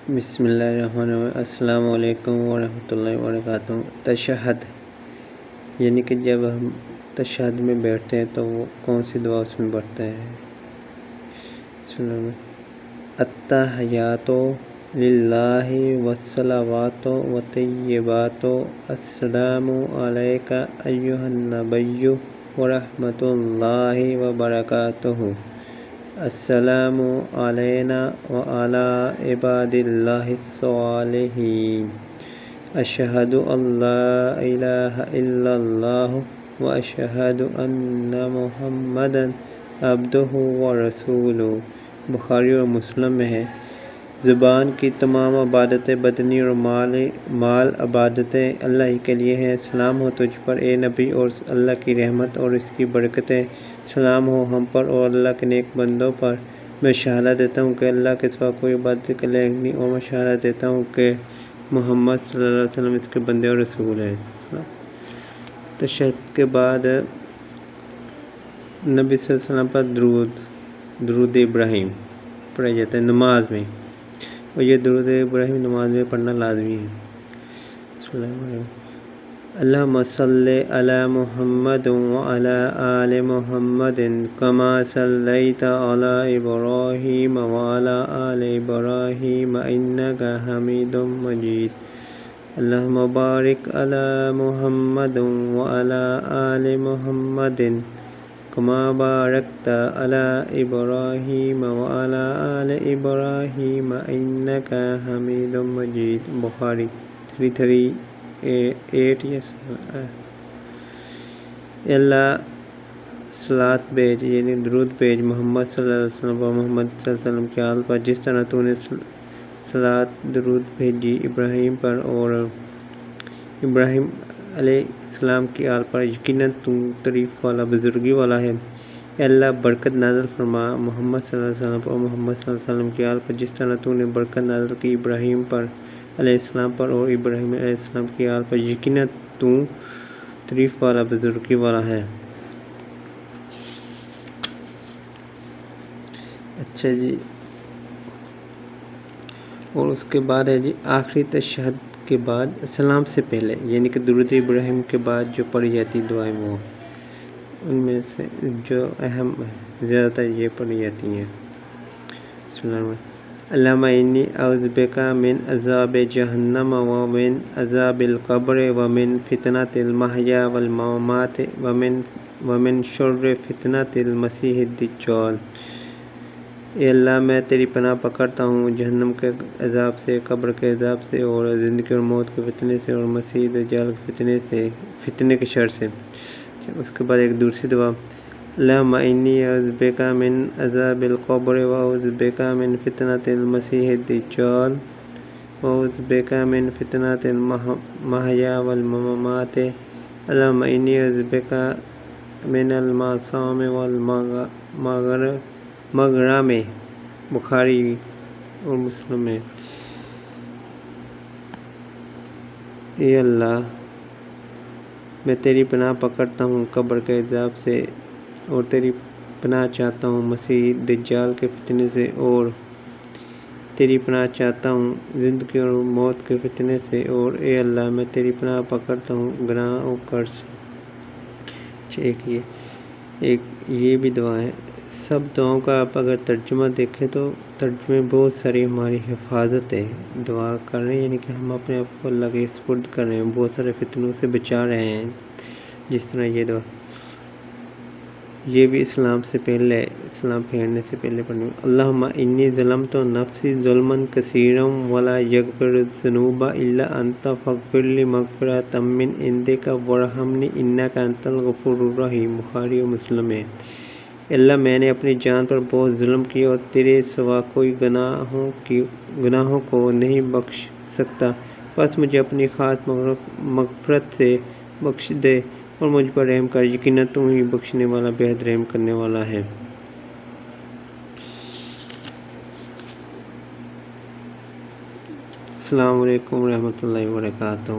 بسم اللہ الرحمن الرحیم۔ السلام علیکم ورحمۃ اللہ وبرکاتہ۔ تشہد یعنی کہ جب ہم تشہد میں بیٹھتے ہیں تو وہ کون سی دعا اس میں پڑھتے ہیں؟ التحیات للہ والصلوات والطیبات السلام علیک ایھا النبی ورحمۃ اللہ وبرکاتہ السلام علینا وعلی عباد اللہ الصالحین اشہد ان لا الہ الا اللہ واشہد ان محمدا عبدہ ورسولہ۔ بخاری اور مسلم میں ہے، زبان کی تمام عبادتیں بدنی اور مال عبادتیں اللہ ہی کے لیے ہیں۔ سلام ہو تجھ پر اے نبی اور اللہ کی رحمت اور اس کی برکتیں، سلام ہو ہم پر اور اللہ کے نیک بندوں پر۔ میں شہادت دیتا ہوں کہ اللہ کے سوا کوئی عبادت کے لائق نہیں، اور میں شہادت دیتا ہوں کہ محمد صلی اللہ علیہ وسلم اس کے بندے اور رسول ہیں۔ تشہد کے بعد نبی صلی اللہ علیہ وسلم پر درود ابراہیم پڑھا جاتا ہے نماز میں، اور یہ درود ابراہیم نماز میں پڑھنا لازمی ہے۔ اللہم صلی علی محمد وعلی آل محمد کما صلیت علی ابراہیم وعلی آل ابراہیم انک حمید مجید۔ اللہم بارک علی محمد وعلی آل محمد کما بارکت علی ابراہیم وعلی آل ابراہیم انک حمید مجید۔ بخاری 338 اے اللہ صلوات بھیج یعنی درود بھیج محمد صلی اللہ علیہ وسلم اور محمد صلی اللہ علیہ وسلم کے آل پر، جس طرح تو نے صلوات درود بھیجی ابراہیم پر اور ابراہیم علیہ السلام کی آل پر۔ یقیناً تو تعریف والا بزرگی والا ہے۔ اے اللہ برکت نازل فرما محمد صلی اللہ علیہ وسلم اور محمد صلی اللہ علیہ وسلم کی آل پر، جس طرح تو نے برکت نازل کی ابراہیم پر علیہ السلام پر اور ابراہیم علیہ السلام کی آل پر۔ یقیناً تو تعریف والا بزرگی والا ہے۔ اچھا جی، اور اس کے بعد ہے جی آخری تشہد کے بعد سلام سے پہلے یعنی کہ درود ابراہیم کے بعد جو پڑھی جاتی دعائیں، وہ ان میں سے جو اہم زیادہ تر یہ پڑھی جاتی ہیں۔ بسم اللہ الرحمن الرحیم۔ اللہم انی اعوذ بک من عذاب جہنم ومن عذاب القبر ومن فتنۃ المحیا والممات ومن شر فتنۃ المسیح الدجال۔ اے اللہ میں تیری پناہ پکڑتا ہوں جہنم کے عذاب سے، قبر کے عذاب سے، اور زندگی اور موت کے فتنے سے، اور مسیح دجال کے فتنے کے شر سے۔ اس کے بعد ایک دوسری دعا، اللہم انی اعوذ بک من عذاب القبر واعوذ بک من فتنۃ المسیح الدجال واعوذ بک من فتنۃ المحیا والممات۔ اللہم انی اعوذ بک من المعصام والمغرم۔ بخاری اور مسلم میں۔ اے اللہ میں تیری پناہ پکڑتا ہوں قبر کے عذاب سے، اور تیری پناہ چاہتا ہوں مسیح دجال کے فتنے سے، اور تیری پناہ چاہتا ہوں زندگی اور موت کے فتنے سے، اور اے اللہ میں تیری پناہ پکڑتا ہوں گناہ اور قرض سے۔ ایک یہ بھی دعا ہے۔ سب دعاؤں کا آپ اگر ترجمہ دیکھیں تو ترجمے بہت ساری ہماری حفاظت ہے، دعا کر رہے ہیں یعنی کہ ہم اپنے آپ کو اللہ کے سپرد کر رہے ہیں، بہت سارے فتنوں سے بچا رہے ہیں۔ جس طرح یہ دعا یہ بھی اسلام سے پہلے، اسلام پھیرنے سے پہلے پڑھنی۔ اللہم انی ظلمت نفسی ظلما کثیرا ولا یغفر الذنوب الا انت فاغفر لی مغفرۃ من عندک وارحمنی انک انت الغفور الرحیم۔ بخاری اور مسلم ہے۔ اللہ میں نے اپنی جان پر بہت ظلم کیا، اور تیرے سوا کوئی گناہوں کو نہیں بخش سکتا، پس مجھے اپنی خاص مغفرت سے بخش دے اور مجھ پر رحم کر، یقیناً تو ہی بخشنے والا بہت رحم کرنے والا ہے۔ السلام علیکم ورحمۃ اللہ وبرکاتہ۔